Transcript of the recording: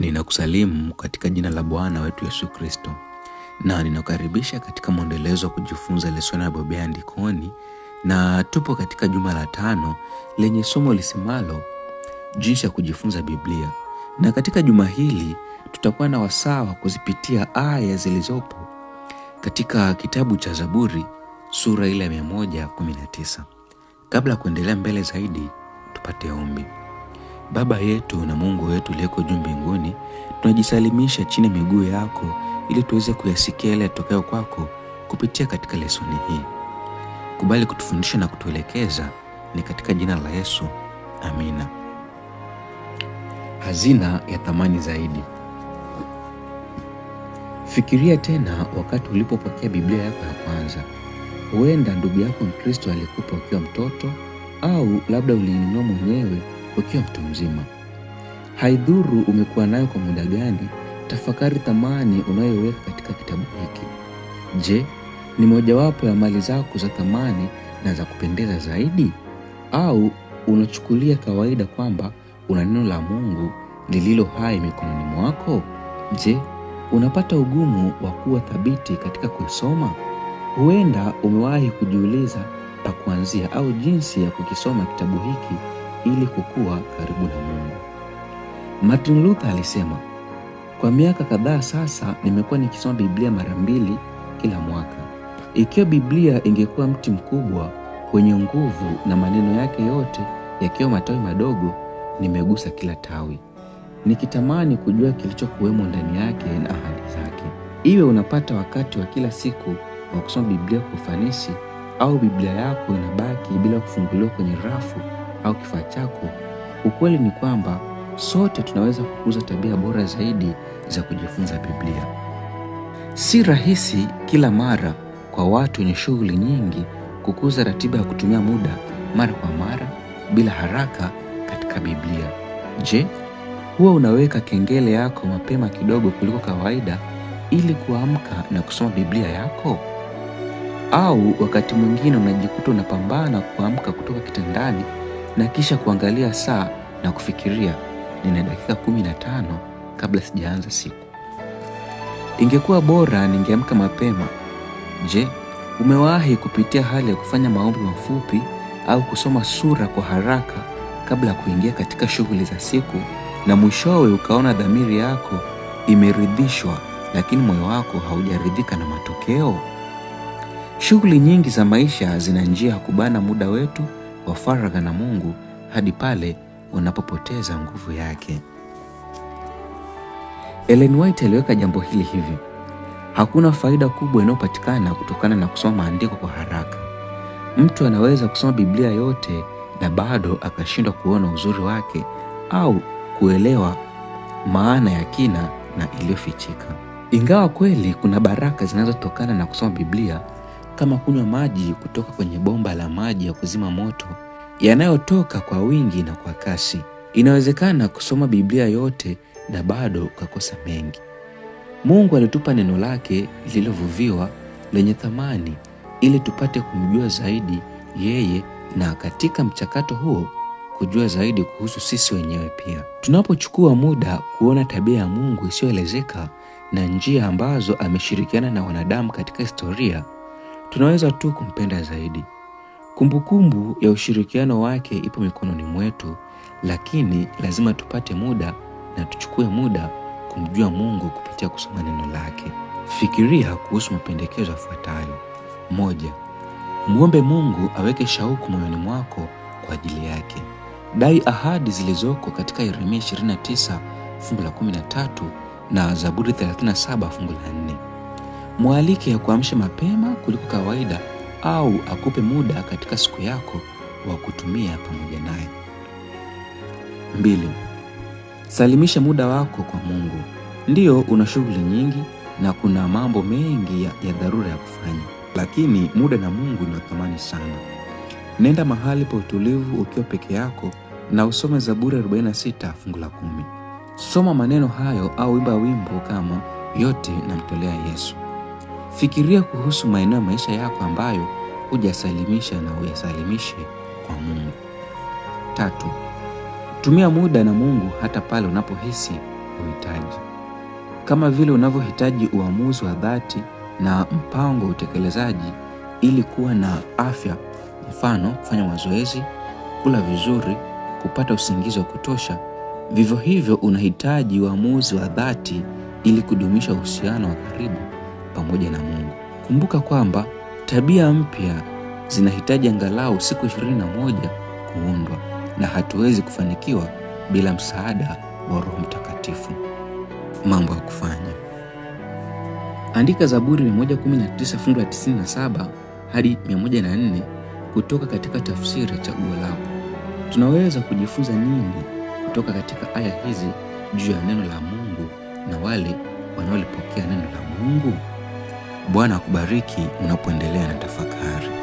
Ninakusalimu katika jina la Bwana wetu Yesu Kristo, na ninakukaribisha katika mwendelezo wa kujifunza lesoni ya Biblia Andikoni, na tupo katika juma la 5 lenye somo lisemalo jinsi ya kujifunza Biblia. Na katika juma hili tutakuwa na wasaa wa kuzipitia aya zilizopo katika kitabu cha Zaburi sura ile ya 119. Kabla ya kuendelea mbele zaidi, tupate ombi. Baba yetu na Mungu wetu uliyeko juu mbinguni, tunajisalimisha chini ya miguu yako ili tuweze kuyasikia yale yatokayo kwako kupitia katika lesoni hii. Kubali kutufundisha na kutuelekeza, ni katika jina la Yesu. Amina. Hazina ya thamani zaidi. Fikiria tena wakati ulipopokea Biblia yako ya kwanza. Huenda ndugu yako Mkristo alikupa ukiwa mtoto, au labda uliinunua mwenyewe ukiwa mtu mzima. Haidhuru umekuwa nayo kwa muda gani, tafakari thamani unayoweka katika kitabu hiki. Je, ni mojawapo ya mali zako za thamani na za kupendeza zaidi? Au unachukulia kawaida kwamba una neno la Mungu lililo hai mikononi mwako? Je, unapata ugumu wa kuwa thabiti katika kuisoma? Huenda umewahi kujiuliza pa kuanzia au jinsi ya kukisoma kitabu hiki ili kukua karibu na Mungu. Martin Luther alisema, kwa miaka kadhaa sasa nimekuwa nikisoma Biblia mara 2 kila mwaka. Ikiwa Biblia ingekuwa mti mkubwa wenye nguvu na maneno yake yote yakiwa matawi madogo, nimegusa kila tawi, nikitamani kujua kilichokuwemo ndani yake na ahadi zake. Iwe unapata wakati wa kila siku wa kusoma Biblia kwa ufanisi, au Biblia yako inabaki bila kufunguliwa kwenye rafu au kifaa chako, ukweli ni kwamba sote tunaweza kukuza tabia bora zaidi za kujifunza Biblia. Si rahisi kila mara kwa watu wenye shughuli nyingi kukuza ratiba ya kutumia muda mara kwa mara bila haraka katika Biblia. Je, huwa unaweka kengele yako mapema kidogo kuliko kawaida ili kuamka na kusoma Biblia yako? Au wakati mwingine unajikuta unapambana kuamka kutoka kitandani na kisha kuangalia saa na kufikiria, nina dakika 15 kabla sijaanza siku. Ingekuwa bora ningeamka mapema. Je, umewahi kupitia hali ya kufanya maombi mafupi au kusoma sura kwa haraka kabla ya kuingia katika shughuli za siku, na mwishowe ukaona dhamiri yako imeridhishwa lakini moyo wako haujaridhika na matokeo? Shughuli nyingi za maisha zina njia ya kubana muda wetu wa faragha na Mungu hadi pale unapopoteza nguvu yake. Ellen White aliweka jambo hili hivi: hakuna faida kubwa inayopatikana kutokana na kusoma maandiko kwa haraka. Mtu anaweza kusoma Biblia yote na bado akashindwa kuona uzuri wake au kuelewa maana ya kina na iliyofichika. Ingawa kweli kuna baraka zinazotokana na kusoma Biblia, kama kunywa maji kutoka kwenye bomba la maji ya kuzima moto yanayotoka kwa wingi na kwa kasi, inawezekana kusoma Biblia yote na bado ukakosa mengi. Mungu alitupa neno lake lililovuviwa lenye thamani ili tupate kumjua zaidi yeye, na katika mchakato huo kujua zaidi kuhusu sisi wenyewe pia. Tunapochukua muda kuona tabia ya Mungu isiyoelezeka na njia ambazo ameshirikiana na wanadamu katika historia, tunaweza tu kumpenda zaidi. Kumbukumbu ya ushirikiano wake ipo mikononi mwetu, lakini lazima tupate muda na tuchukue muda kumjua Mungu kupitia kusoma neno lake. Fikiria kuhusu mapendekezo yafuatayo. 1. Muombe Mungu aweke shauku moyoni mwako kwa ajili yake. Dai ahadi zilizoko katika Yeremia 29 fungu la 13 na Zaburi 37 fungu la 4. Mwalike ya kuamsha mapema kuliko kawaida, au akupe muda katika siku yako wa kutumia pamoja naye. 2. Salimisha muda wako kwa Mungu. Ndiyo, una shughuli nyingi na kuna mambo mengi ya dharura ya kufanya, lakini muda na Mungu ni wa thamani sana. Nenda mahali pa utulivu ukiwa peke yako na usome Zaburi 46 fungu la 10. Soma maneno hayo au imba wimbo kama yote namtolea Yesu. Fikiria kuhusu maeneo ya maisha yako ambayo hujasalimisha na uyasalimishe kwa Mungu. 3. Tumia muda na Mungu hata pale unapohisi unapohitaji. Kama vile unavyohitaji uamuzi wa dhati na mpango wa utekelezaji ili kuwa na afya, mfano kufanya mazoezi, kula vizuri, kupata usingizi wa kutosha, vivyo hivyo unahitaji uamuzi wa dhati ili kudumisha uhusiano wa karibu pamoja na Mungu. Kumbuka kwamba tabia mpya zinahitaji angalau siku 21 kuundwa, na hatuwezi kufanikiwa bila msaada wa Roho Mtakatifu. Mambo ya kufanya: andika Zaburi 119 fungu la 97 hadi 104 kutoka katika tafsiri ya chaguo lako. Tunaweza kujifunza nini kutoka katika aya hizi juu ya neno la Mungu na wale wanaolipokea neno la Mungu? Bwana akubariki unapoendelea na tafakari.